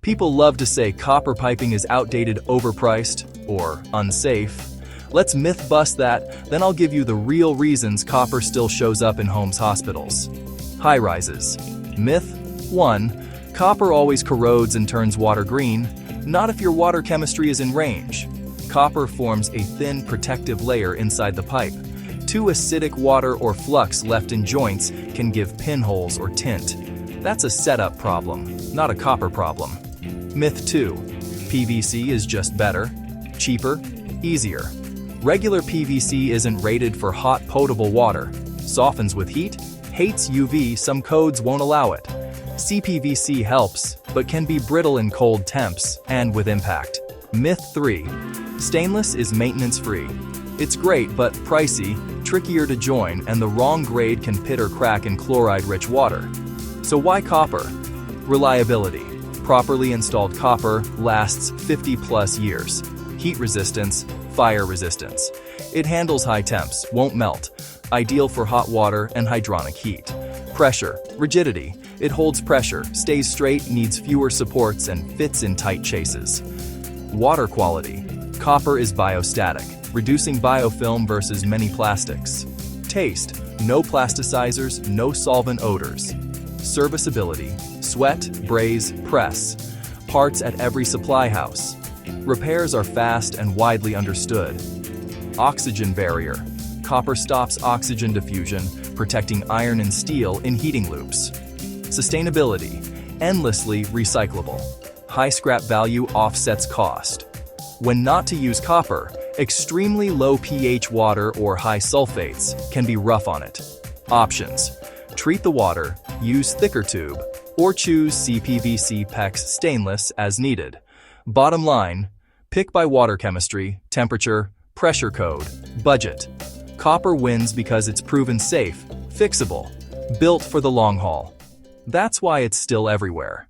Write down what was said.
People love to say copper piping is outdated, overpriced, or unsafe. Let's myth bust that, then I'll give you the real reasons copper still shows up in homes, hospitals. High rises. Myth 1. Copper always corrodes and turns water green. Not if your water chemistry is in range. Copper forms a thin protective layer inside the pipe. Too acidic water or flux left in joints can give pinholes or tint. That's a setup problem, not a copper problem. Myth 2. PVC is just better, cheaper, easier. Regular PVC isn't rated for hot potable water, softens with heat, hates UV, some codes won't allow it. CPVC helps, but can be brittle in cold temps and with impact. Myth 3. Stainless is maintenance-free. It's great but pricey, trickier to join, and the wrong grade can pit or crack in chloride-rich water. So why copper? Reliability. Properly installed copper lasts 50+ years. Heat resistance, fire resistance. It handles high temps, won't melt. Ideal for hot water and hydronic heat. Pressure, rigidity. It holds pressure, stays straight, needs fewer supports, and fits in tight chases. Water quality. Copper is biostatic, reducing biofilm versus many plastics. Taste. No plasticizers, no solvent odors. Serviceability. Sweat, braze, press. Parts at every supply house. Repairs are fast and widely understood. Oxygen barrier. Copper stops oxygen diffusion, protecting iron and steel in heating loops. Sustainability. Endlessly recyclable. High scrap value offsets cost. When not to use copper, extremely low pH water or high sulfates can be rough on it. Options. Treat the water, use thicker tube, or choose CPVC PEX stainless as needed. Bottom line, pick by water chemistry, temperature, pressure code, budget. Copper wins because it's proven safe, fixable, built for the long haul. That's why it's still everywhere.